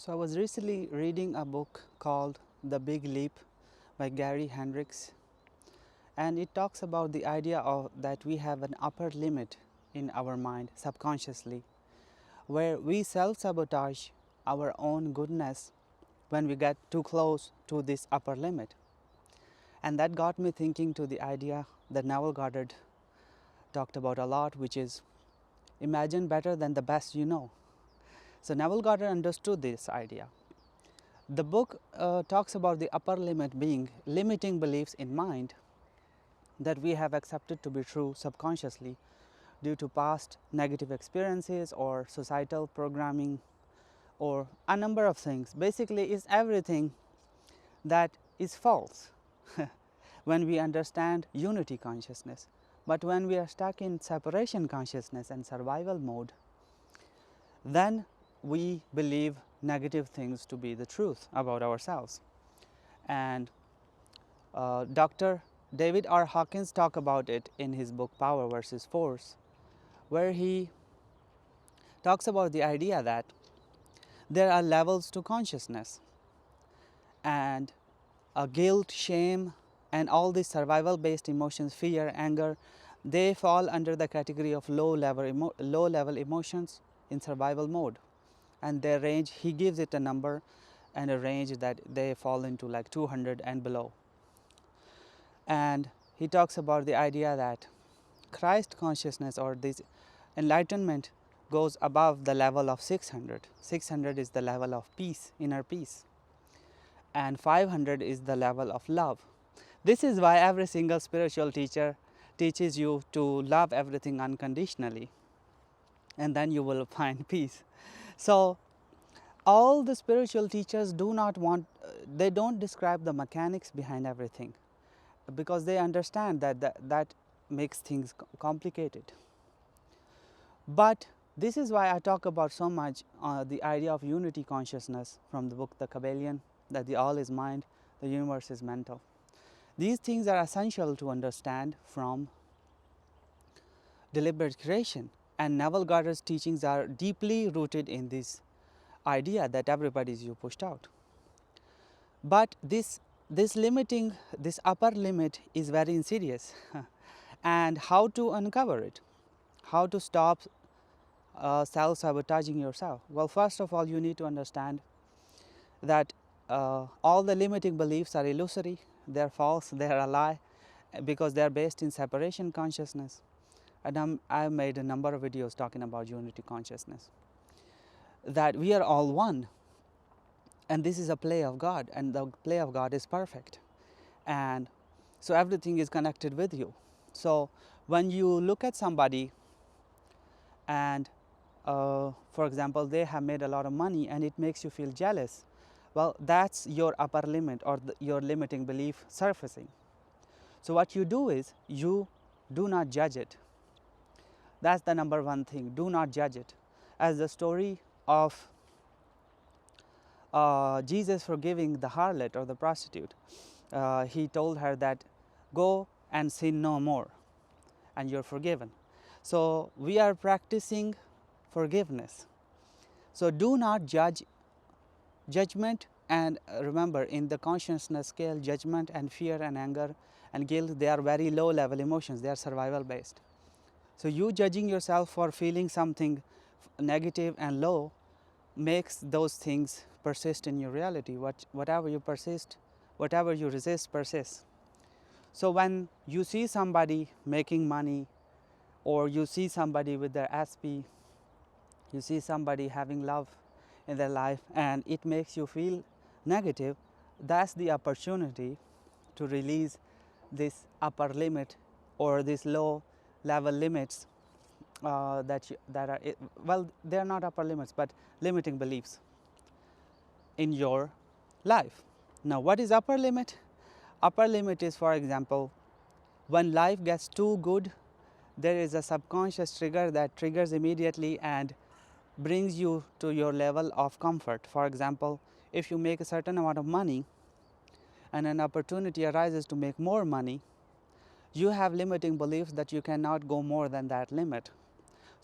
So I was recently reading a book called The Big Leap by Gary Hendricks, and it talks about the idea of that we have an upper limit in our mind subconsciously, where we self-sabotage our own goodness when we get too close to this upper limit. And that got me thinking to the idea that Neville Goddard talked about a lot, which is imagine better than the best you know. So Neville Goddard understood this idea. The book talks about the upper limit being limiting beliefs in mind that we have accepted to be true subconsciously due to past negative experiences or societal programming or a number of things. Basically, it's everything that is false when we understand unity consciousness. But when we are stuck in separation consciousness and survival mode, then we believe negative things to be the truth about ourselves. And Dr. David R. Hawkins talked about it in his book Power versus Force, where he talks about the idea that there are levels to consciousness, and guilt, shame, and all these survival based emotions, fear, anger, they fall under the category of low level emotions in survival mode. And their range, he gives it a number and a range that they fall into like 200 and below. And he talks about the idea that Christ consciousness or this enlightenment goes above the level of 600. 600 is the level of peace, inner peace, and 500 is the level of love. This is why every single spiritual teacher teaches you to love everything unconditionally, and then you will find peace. So all the spiritual teachers do not want, they don't describe the mechanics behind everything, because they understand that makes things complicated. But this is why I talk about so much the idea of unity consciousness from the book The Kabbalion, that the all is mind, the universe is mental. These things are essential to understand from deliberate creation, and Neville Goddard's teachings are deeply rooted in this idea that everybody is you pushed out. But this upper limit is very insidious and how to uncover it, how to stop self-sabotaging yourself? Well, first of all, you need to understand that all the limiting beliefs are illusory, they are false, they are a lie, because they are based in separation consciousness. And I've made a number of videos talking about unity consciousness, that we are all one, and this is a play of God, and the play of God is perfect, and so everything is connected with you. So when you look at somebody and for example, they have made a lot of money and it makes you feel jealous, well, that's your upper limit or your limiting belief surfacing. So what you do is you do not judge it. That's the number one thing, do not judge it. As the story of Jesus forgiving the harlot or the prostitute, he told her that go and sin no more and you're forgiven. So we are practicing forgiveness. So do not judge. Judgment, and remember, in the consciousness scale, judgment and fear and anger and guilt, they are very low level emotions, they are survival based. So you judging yourself for feeling something negative and low makes those things persist in your reality. Whatever you persist, whatever you resist persists. So when you see somebody making money, or you see somebody with their SP, you see somebody having love in their life, and it makes you feel negative, that's the opportunity to release this upper limit or these low level limits that are, well, they are not upper limits but limiting beliefs in your life. Now, what is upper limit? Upper limit is, for example, when life gets too good, there is a subconscious trigger that triggers immediately and brings you to your level of comfort. For example, if you make a certain amount of money and an opportunity arises to make more money, you have limiting beliefs that you cannot go more than that limit.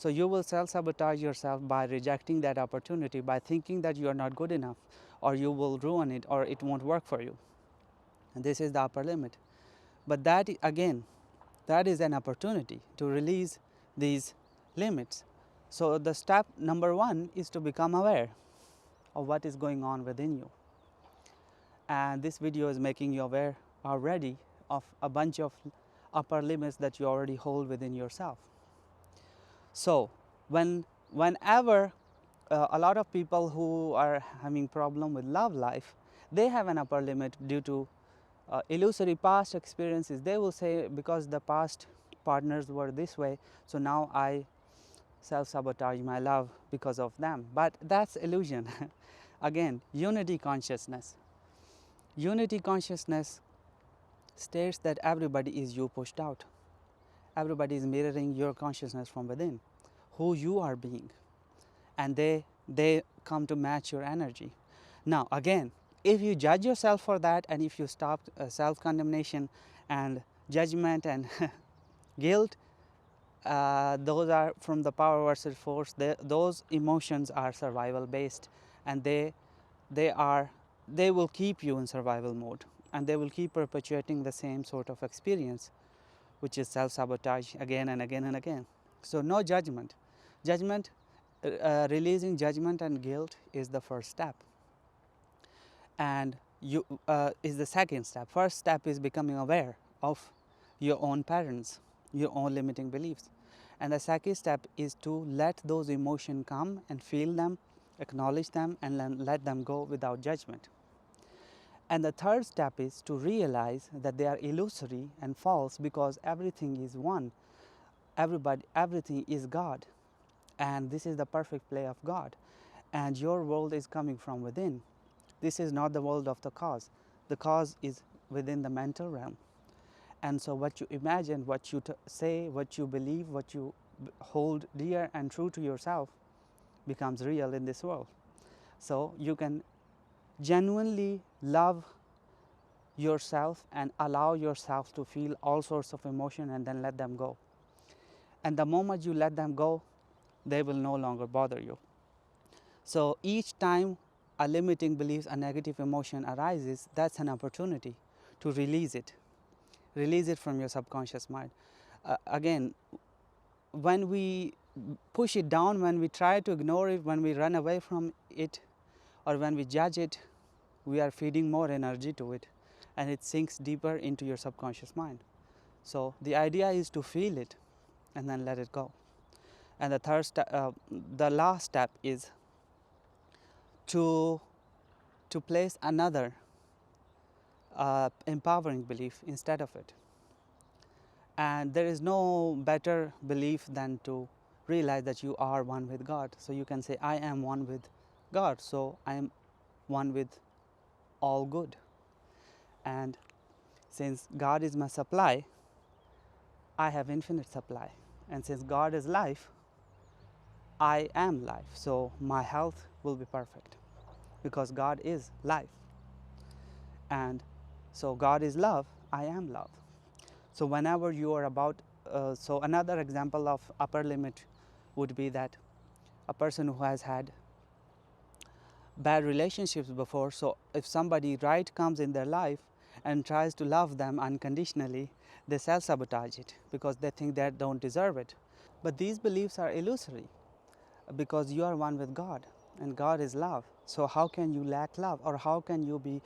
So you will self-sabotage yourself by rejecting that opportunity, by thinking that you are not good enough, or you will ruin it, or it won't work for you. And this is the upper limit. But that again, that is an opportunity to release these limits. So the step number one is to become aware of what is going on within you. And this video is making you aware already of a bunch of upper limits that you already hold within yourself. So whenever a lot of people who are having problem with love life, they have an upper limit due to illusory past experiences. They will say, because the past partners were this way, so now I self-sabotage my love because of them. But that's illusion. Again, unity consciousness. Unity consciousness states that everybody is you pushed out. Everybody is mirroring your consciousness from within, who you are being, and they come to match your energy. Now again, if you judge yourself for that, and if you stop self-condemnation and judgment and guilt, those are from the power versus force. Those emotions are survival based, and they will keep you in survival mode, and they will keep perpetuating the same sort of experience, which is self-sabotage again and again and again. So no judgment. Releasing judgment and guilt is the first step, and you is the second step. First step is becoming aware of your own patterns, your own limiting beliefs, and the second step is to let those emotions come and feel them, acknowledge them, and then let them go without judgment. And the third step is to realize that they are illusory and false, because everything is one. Everything is God, and this is the perfect play of God, and your world is coming from within. This is not the world of the cause. The cause is within the mental realm, and so what you imagine, what you say, what you believe, what you hold dear and true to yourself becomes real in this world. So you can genuinely love yourself and allow yourself to feel all sorts of emotion, and then let them go. And the moment you let them go, they will no longer bother you. So each time a limiting belief, a negative emotion arises, that's an opportunity to release it. Release it from your subconscious mind. Again, when we push it down, when we try to ignore it, when we run away from it, or when we judge it, we are feeding more energy to it, and it sinks deeper into your subconscious mind. So the idea is to feel it and then let it go. And the last step is to place another empowering belief instead of it. And there is no better belief than to realize that you are one with God. So you can say, I am one with God, so I am one with all good. And since God is my supply, I have infinite supply. And since God is life, I am life. So my health will be perfect, because God is life. And so God is love, I am love. So whenever you are about, so another example of upper limit would be that a person who has had bad relationships before, so if somebody right comes in their life and tries to love them unconditionally, they self-sabotage it because they think they don't deserve it. But these beliefs are illusory, because you are one with God, and God is love. So how can you lack love, or how can you be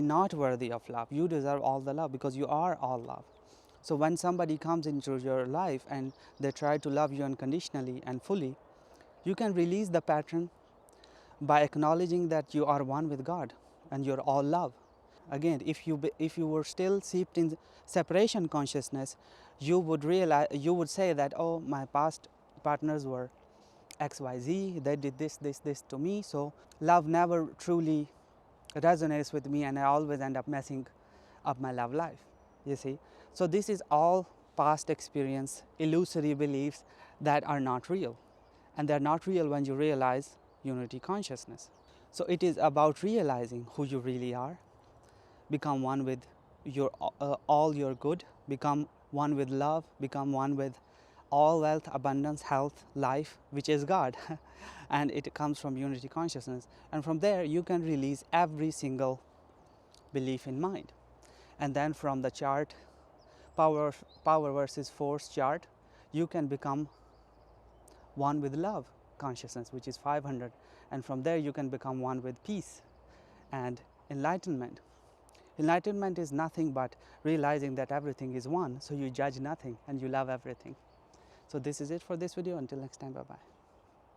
not worthy of love? You deserve all the love, because you are all love. So when somebody comes into your life and they try to love you unconditionally and fully, you can release the pattern by acknowledging that you are one with God and you're all love. Again, if you were still steeped in separation consciousness, you would say that, oh, my past partners were XYZ, they did this to me, so love never truly resonates with me, and I always end up messing up my love life. You see, so this is all past experience, illusory beliefs that are not real, and they're not real when you realize unity consciousness. So it is about realizing who you really are, become one with your all your good, become one with love, become one with all wealth, abundance, health, life, which is God. And it comes from unity consciousness. And from there, you can release every single belief in mind. And then from the chart, power versus force chart, you can become one with love consciousness, which is 500. And from there, you can become one with peace and enlightenment. Enlightenment is nothing but realizing that everything is one, so you judge nothing and you love everything. So this is it for this video. Until next time, bye bye.